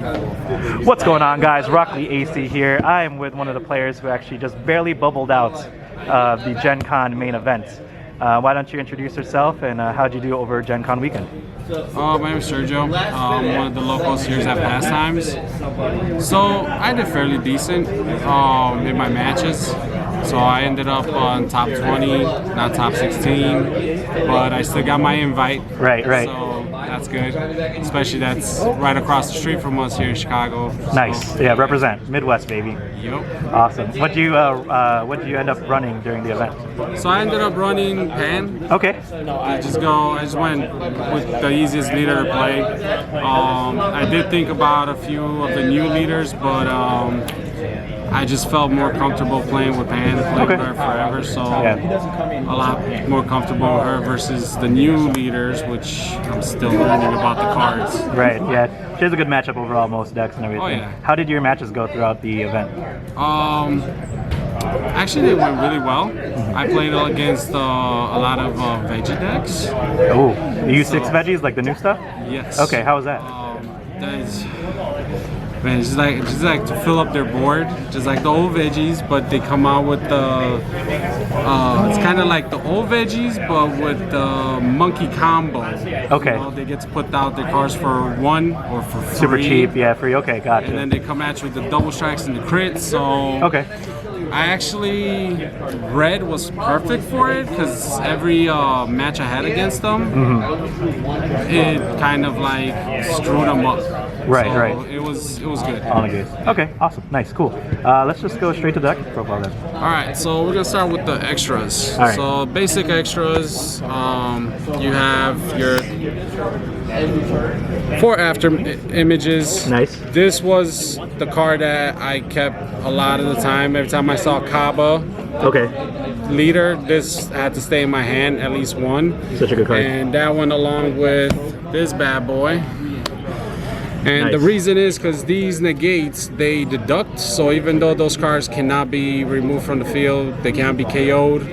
What's going on, guys? Rockley AC here. I am with one of the players who actually just barely bubbled out of the Gencon main event. Why don't you introduce yourself and how'd you do over Gencon weekend? My name is Sergio. I'm one of the locals here at Pastimes. So I did fairly decent in my matches. So I ended up on top 20, not top 16, but I still got my invite. Right. So that's good, especially that's right across the street from us here in Chicago. Nice. So, yeah, represent Midwest, baby. Yep. Awesome. What do you end up running during the event? So I ended up running Pan. Okay. I just went with the easiest leader to play. I did think about a few of the new leaders, but I just felt more comfortable playing with Pan, playing with her forever, so a lot more comfortable with her versus the new leaders, which I'm still learning about the cards. Right, yeah. She has a good matchup overall, most decks and everything. Oh, yeah. How did your matches go throughout the event? Actually, they went really well. I played against a lot of veggie decks. Oh, the U6 veggies, like the new stuff? Yes. Okay, how was that? Man, it's just like to fill up their board, just like the old veggies, but they come out with the, it's kind of like the old veggies, but with the monkey combo. Okay. You know, they get to put out their cards for one or for free. Super cheap, yeah, free, okay, gotcha. And then they come at you with the double strikes and the crits, so. Okay. I actually, red was perfect for it, because every match I had against them, it kind of like screwed them up. Right, so right. It was good. On the gates. Okay, awesome, nice, cool. Let's just go straight to the deck profile then. All right, so we're gonna start with the extras. All right. So basic extras, you have your 4 after images. Nice. This was the card that I kept a lot of the time. Every time I saw Kaba leader, this had to stay in my hand, at least one. Such a good card. And that went along with this bad boy. And the reason is because these negates, they deduct, so even though those cards cannot be removed from the field, they can't be KO'd,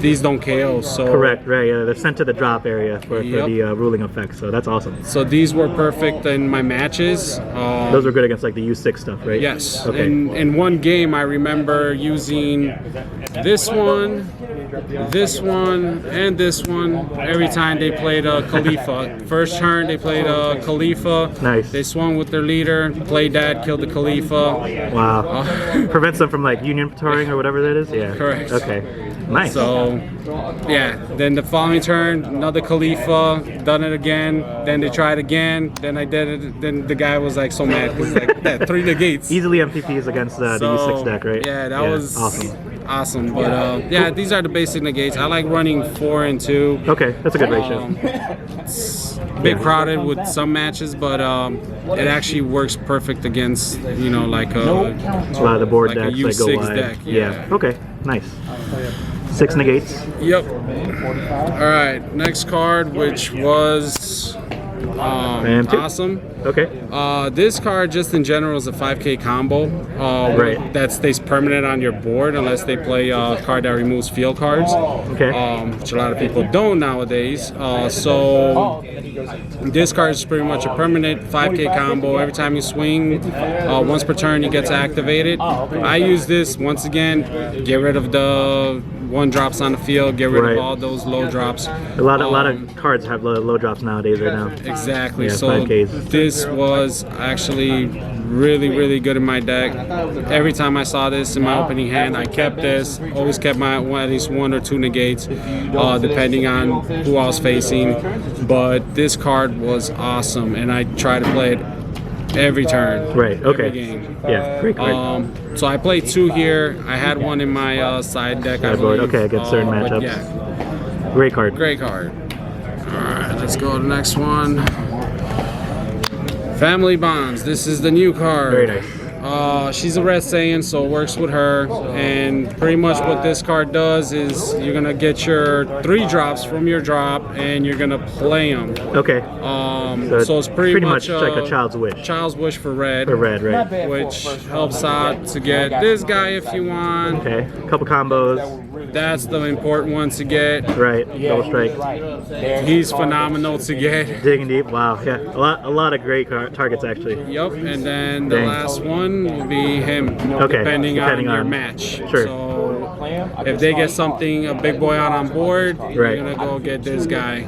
these don't KO, so... Correct, right, yeah, they're sent to the drop area for the ruling effect, so that's awesome. So these were perfect in my matches. Those were good against like the U6 stuff, right? Yes. Okay. In one game, I remember using this one, and this one every time they played a Khalifa. First turn, they played a Khalifa. Nice. They swung with their leader, played that, killed the Khalifa. Wow. Prevents them from like union touring or whatever that is? Yeah. Correct. Okay. Nice. So, yeah. Then the following turn, another Khalifa, done it again. Then they tried again. Then I did it. Then the guy was like so mad because like that 3 negates. Easily MPPs against the U6 deck, right? Yeah, that was awesome. But yeah, these are the basic negates. I like running 4 and 2. Okay, that's a good ratio. It's a bit crowded with some matches, but it actually works perfect against, you know, like a lot of the board like decks a U6 that go wide. deck. Yeah. Okay. Nice. 6 negates. Yep. All right. Next card, which was awesome. Okay. This card, just in general, is a 5K combo. That stays permanent on your board unless they play a card that removes field cards. Okay. Which a lot of people don't nowadays. So this card is pretty much a permanent 5K combo. Every time you swing, once per turn, you get to activate it. I use this once again. Get rid of the 1-drops on the field. Get rid of all those low drops. A lot of cards have low drops nowadays right now. Exactly. Yeah, so 5Ks. This was actually really good in my deck. Every time I saw this in my opening hand, I kept this. Always kept my at least 1 or 2 negates, depending on who I was facing. But this card was awesome, and I try to play it every turn. Right. Okay. Every game. Yeah. Great card. So I played 2 here. I had 1 in my side deck. Sideboard. Okay, against certain matchups. Yeah. Great card. Great card. All right, let's go to the next one. Family Bonds. This is the new card. Very nice. She's a red Saiyan, so it works with her. And pretty much what this card does is you're gonna get your 3 drops from your drop, and you're gonna play them. Okay. So it's pretty much like a Child's Wish. Child's Wish for red. For red, right? Which helps out to get this guy if you want. Okay. A couple combos. That's the important one to get. Right, double strike. He's phenomenal to get. Digging deep, wow, yeah. A lot of great targets, actually. Yup, and then the last one will be him, okay. depending on your match. Sure. So if they get something, a big boy out on board, you're gonna go get this guy.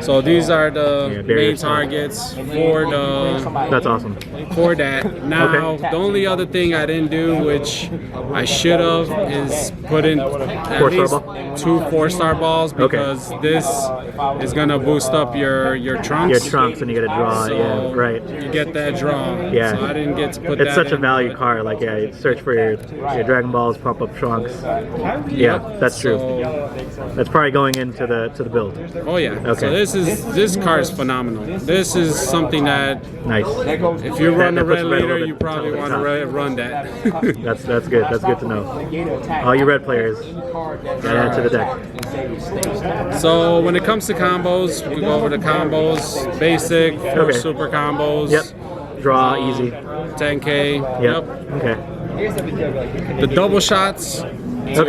So these are the main targets for the. That's awesome. For that. Now, the only other thing I didn't do, which I should have, is put in at least 2 4-star balls, because this is gonna boost up your trunks. Your trunks, and you get a draw. So yeah, right. You get that draw. Yeah. So I didn't get to put it's that such in. a value card. Like, yeah, you search for your Dragon Balls, pump up trunks. Yeah, that's true. That's probably going into the build. Oh yeah. Okay. So this card is phenomenal. This is something that nice. If you run a red leader, you probably want to run that. That's good. That's good to know. All you red players, gotta add to the deck. So when it comes to combos, we go over the combos. Basic, 4 super combos. Yep. Draw easy. 10K. Yep. Okay. The double shots. To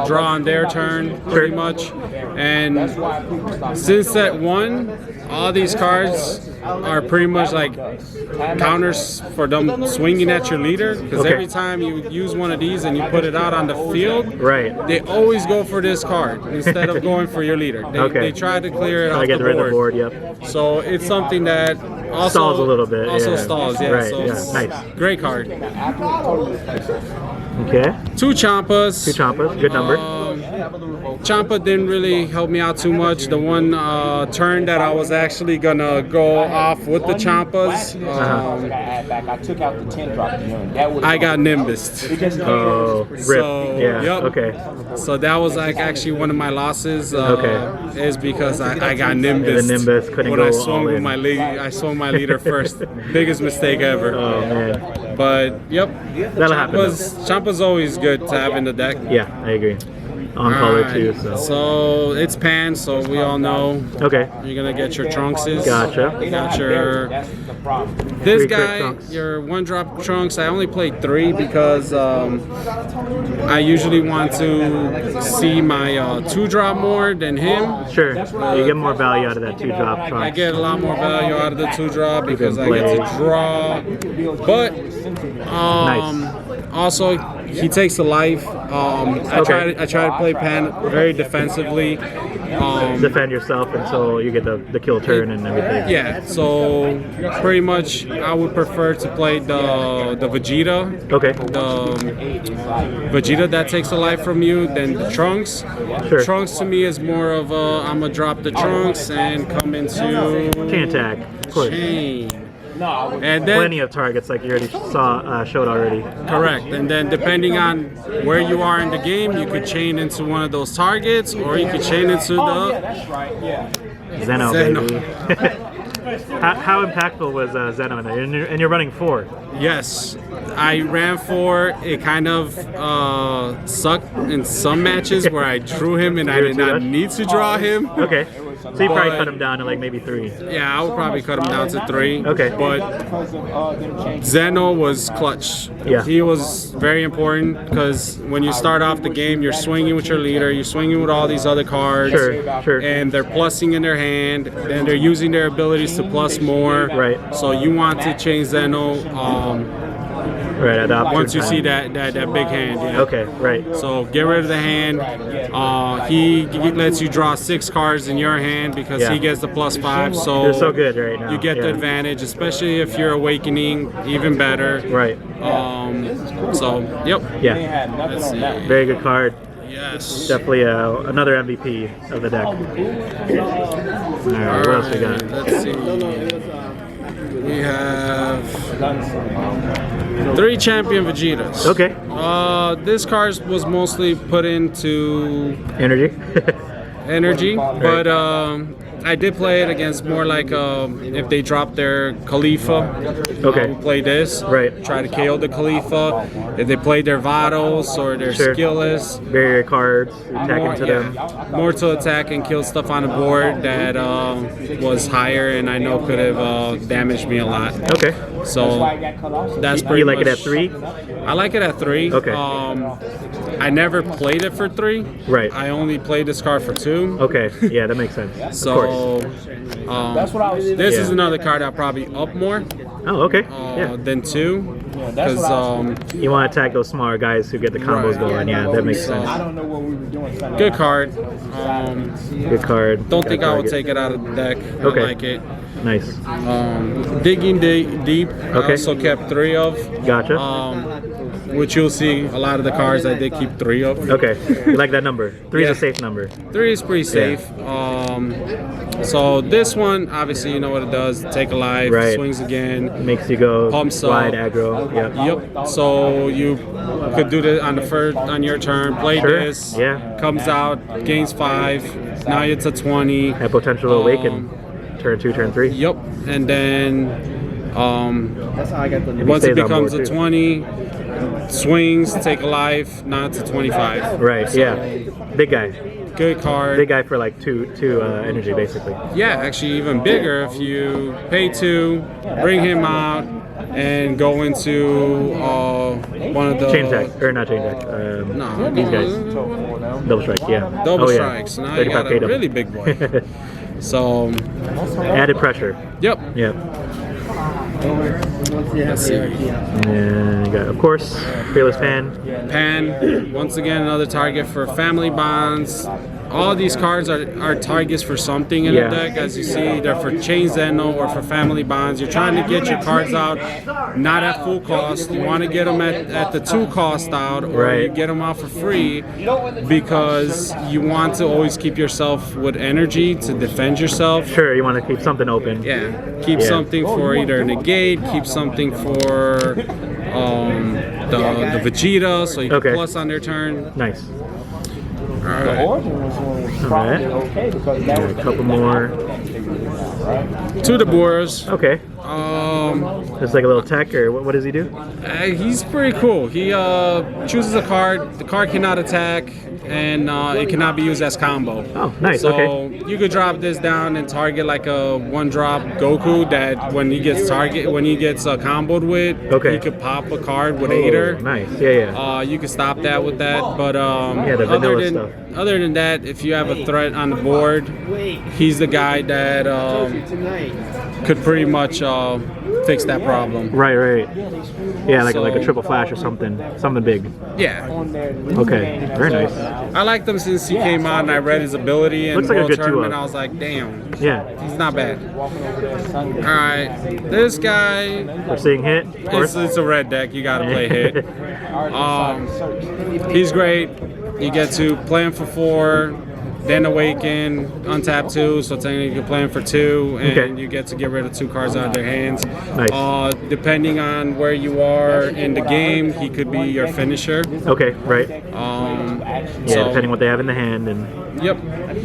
draw on their turn, pretty much. And since set 1, all these cards are pretty much like counters for them swinging at your leader, because every time you use one of these and you put it out on the field, they always go for this card instead of going for your leader. They try to clear it off the board. So it's something that also stalls a little bit. Stalls, yeah. Right, so nice. Great card. Okay. 2 Champas. 2 Champas, good number. Champa didn't really help me out too much. The one turn that I was actually gonna go off with the Champas, I got Nimbus. Oh, rip. So, yeah. Okay. So that was like actually one of my losses. Is because I got Nimbus. The Nimbus couldn't when go I swung all with in. my I swung my leader first. Biggest mistake ever. Oh man. But that'll happen. Champa's always good to have in the deck. Yeah, I agree. On color too. So it's pan, so we all know. Okay. You're gonna get your trunkses. Gotcha. You got your this guy, your 1-drop trunks. I only played 3 because I usually want to see my 2-drop more than him. Sure. You get more value out of that 2-drop trunks. I get a lot more value out of the 2-drop because I get to draw. But also he takes a life. I try to play pan very defensively. Defend yourself until you get the kill turn and everything. Yeah, so pretty much I would prefer to play the Vegeta. Okay. The Vegeta that takes a life from you than the Trunks. Sure. Trunks to me is more of a I'm gonna drop the Trunks and come into chain attack. Of course. Chain. And then, plenty of targets, like you already showed already. Correct. And then depending on where you are in the game, you could chain into one of those targets, or you could chain into the Zeno. Baby. How impactful was Zeno in there? And you're running 4. Yes, I ran 4. It kind of sucked in some matches where I drew him and I did not need to draw him. Okay. So you probably cut him down to like maybe 3. Yeah, I would probably cut him down to 3. Okay. But Zeno was clutch. Yeah. He was very important because when you start off the game, you're swinging with your leader, you're swinging with all these other cards. Sure. And they're plussing in their hand, and they're using their abilities to plus more. Right. So you want to change Zeno. Right, once you see that big hand, yeah. Okay, right. So get rid of the hand. He lets you draw 6 cards in your hand because he gets the +5. So you're so good right now. You get the advantage, especially if you're awakening, even better. Right. So yep. Yeah. Let's see. Very good card. Yes. Definitely another MVP of the deck. All right, what else we got? Let's see. We have 3 champion Vegetas. Okay. This card was mostly put into energy, but I did play it against more like if they drop their Khalifa. Okay. We'll play this. Right. Try to KO the Khalifa. If they play their Vados or their Skillless. Barrier cards, attack into them. More to attack and kill stuff on the board that was higher and I know could have damaged me a lot. Okay. So that's pretty You like much, it at 3? I like it at 3. Okay. I never played it for 3. Right. I only played this card for 2. Okay, yeah, that makes sense. So Of course. this is Yeah. another card I'll probably up more Oh, okay. Yeah. than 2. Because You want to attack those smaller guys who get the combos Right. going. Yeah, that makes sense. good card. Good card. Don't think I would Target. take it out of the deck. Okay. I like it. Nice. Digging deep. I Okay. also kept 3 of. Gotcha. Which you'll see a lot of the cards I did keep 3 of. Okay. You like that number? 3 is Yeah. a safe number. 3 is pretty safe. So this one, obviously, you know what it does. Take a life, Right. swings again. Makes you go Pumps up. wide aggro. Yep. Yep. So you could do this on your turn. Play Sure. this. Yeah. Comes out, gains 5. Now it's a 20. Have potential to awaken. Turn 2, turn 3. Yep. And then once stays it on becomes board, a too. 20, swings, take a life. Now it's a 25. Right. Yeah. Big guy. Good card. Big guy for like two energy basically. Yeah, actually even bigger if you pay 2, bring him out, and go into one of the Chain attack or not chain attack. No, These guys. Double strike. Yeah. Double Oh, yeah. strikes. Now you got a 35K double. really big boy. So, Added pressure. yep. Yeah. Let's see. And you got, of course, Fearless Fan. Pan, once again, another target for family bonds. All these cards are targets for something in Yeah. the deck. As you see, they're for Chain Zeno or for family bonds. You're trying to get your cards out not at full cost. You want to get them at the 2 cost out, or Right. you get them out for free because you want to always keep yourself with energy to defend yourself. Sure, you want to keep something open. Yeah, keep Yeah. something for either negate, keep something for the Vegeta, so you can Okay. plus on their turn. Nice. Alright. Alright. A couple more. To the Boars. Okay. Just like a little tech, or what does he do? He's pretty cool. He chooses a card. The card cannot attack, and it cannot be used as combo. Oh, nice. So Okay. you could drop this down and target like a 1-drop Goku that when he gets comboed with, Okay. he could pop a card with Oh, Aider. nice. Yeah, yeah. You can stop that with that, but the vanilla stuff. other than that, if you have a threat on the board, he's the guy that could pretty much fix that problem. Right, right. Yeah, like a So- triple flash or something big. Yeah, Okay, very nice. I liked him since he came out and I read his ability and Looks like a World good Tournament. 2-up. I was like, damn, Yeah, he's not bad. All right, this guy, we're seeing hit. Of course. it's a red deck. You got to play hit. He's great. You get to play him for 4, then awaken, untap 2, so technically you can play him for 2, and Okay. you get to get rid of 2 cards out of their hands. Nice. Depending on where you are in the game, he could be your finisher. Okay, right. Yeah, So, depending what they have in the hand and yep.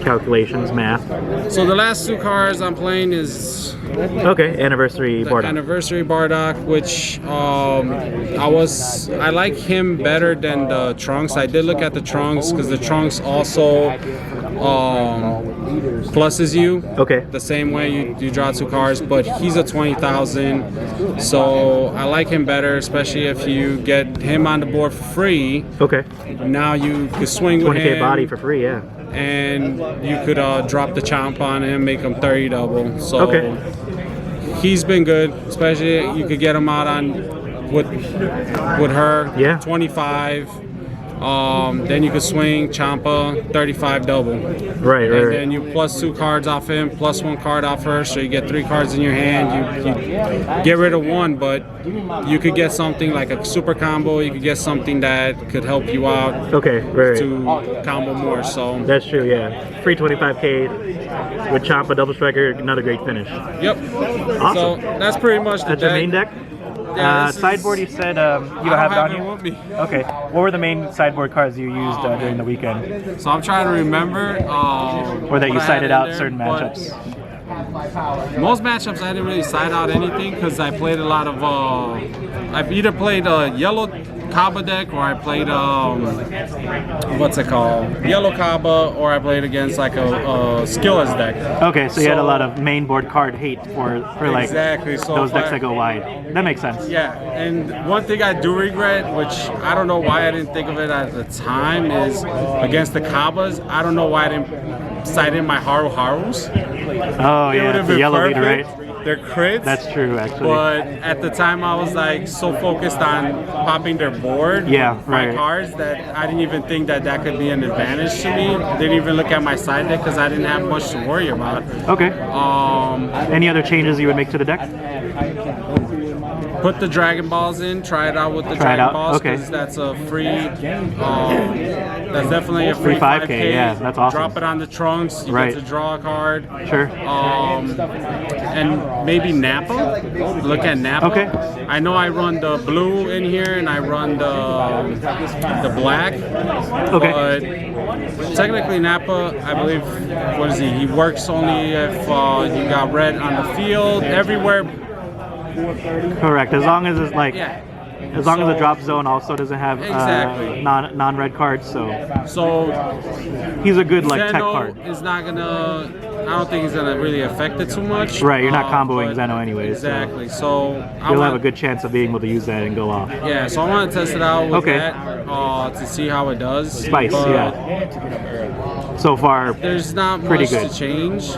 calculations, math. So the last 2 cards I'm playing is Okay, Anniversary the Bardock. Anniversary Bardock, which I like him better than the Trunks. I did look at the Trunks because the Trunks also pluses you. Okay. The same way you draw 2 cards, but he's a 20,000, so I like him better, especially if you get him on the board for free. Okay. Now you could swing with 20K him, body for free, yeah. and you could drop the chomp on him, make him 30 double. So Okay. he's been good, especially you could get him out on with her. Yeah. 25. Then you could swing Champa 35 double. Right, And right, then right. you plus 2 cards off him, plus 1 card off her, so you get 3 cards in your hand. You get rid of 1, but you could get something like a super combo. You could get something that could help you out Okay, right. to combo more. So, That's true, yeah. Free 25K with Champa Double Striker, another great finish. yep. Awesome. So that's pretty much the That's your deck. main deck? Yeah, this is- Sideboard, you said you I don't have have down it here? with me. Okay. What were the main sideboard cards you used during the weekend? So I'm trying to remember. Or that you what I had cited in out there, certain but matchups? most matchups I didn't really side out anything because I played a lot of. I've either played a yellow Kaba deck or I played what's it called? Yellow Kaba, or I played against like a skillless deck. Okay, so you had a lot of main board card hate for like exactly. So those decks that go wide. That makes sense. Yeah, and one thing I do regret, which I don't know why I didn't think of it at the time, is against the Kabas. I don't know why I didn't side in my Harus. Oh yeah, the yellow leader, right? They're crits. That's true, actually. But at the time, I was like so focused on popping their board, my cards, that I didn't even think that that could be an advantage to me. Didn't even look at my side deck because I didn't have much to worry about. Okay. Any other changes you would make to the deck? Put the Dragon Balls in. Try it out with the Dragon Balls because that's a free. That's definitely a free 5K. Yeah, that's awesome. Drop it on the trunks. You get to draw a card. Sure. And maybe Nappa. Look at Nappa. Okay. I know I run the blue in here and I run the black. Okay. But technically Nappa, I believe, what is he? He works only if you got red on the field. Everywhere. Correct. As long as it's like, as long as the drop zone also doesn't have non-red cards, so he's a good like Zeno tech card. Is not gonna. I don't think he's gonna really affect it too much. Right. You're not comboing Zeno anyways. Exactly. So you'll have a good chance of being able to use that and go off. Yeah. So I want to test it out with that to see how it does. Spice. Yeah. So far, there's not pretty much good. to change.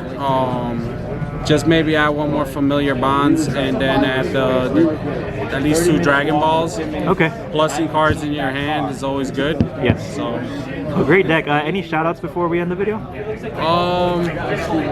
Just maybe add one more familiar bonds and then add at least 2 Dragon Balls. Okay. Plusing cards in your hand is always good. Yes. So. A great deck. Any shout-outs before we end the video?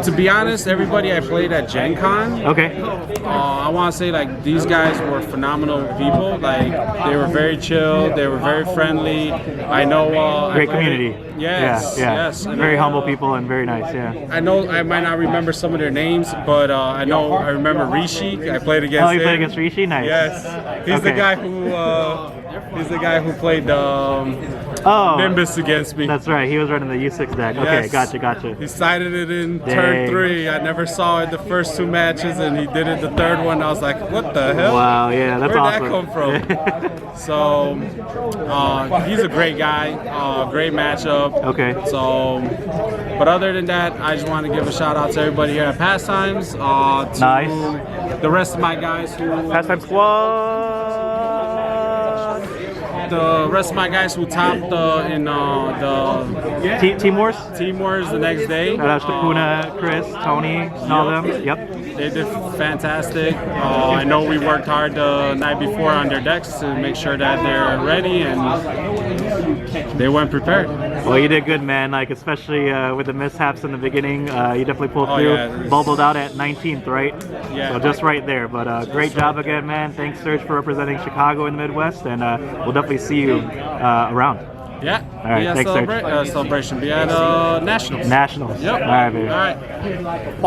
To be honest, everybody I played at Gencon. Okay. I want to say like these guys were phenomenal people. Like they were very chill. They were very friendly. I know. Great community. Yes. Yes. Very humble people and very nice. Yeah. I know I might not remember some of their names, but I remember Rishi. I played against him. Oh, you played against Rishi? Nice. Yes. He's the guy who. He's the guy who played Nimbus against me. That's right. He was running the U6 deck. Okay, gotcha. He sided it in turn 3. I never saw it the first 2 matches, and he did it the 3rd one. I was like, what the hell? Wow, yeah, that's awesome. Where'd that come from? So, he's a great guy. Great matchup. Okay. So, but other than that, I just want to give a shout out to everybody here at Pastimes. To the rest of my guys who... Pastime Squad! The rest of my guys who topped in the Team Wars? Team Wars the next day. Shout out to Puna, Chris, Tony, and all them. Yep. They did fantastic. I know we worked hard the night before on their decks to make sure that they're ready, and they went prepared. Well, you did good, man. Like especially with the mishaps in the beginning, you definitely pulled through. Yeah, bubbled out at 19th, right? Yeah. So just right there. But great job again, man. Thanks, Serg, for representing Chicago in the Midwest, and we'll definitely see you around. Yeah. All right. Thanks, Serg. Celebration. Be at Nationals. Nationals. Yep. All right, baby. All right.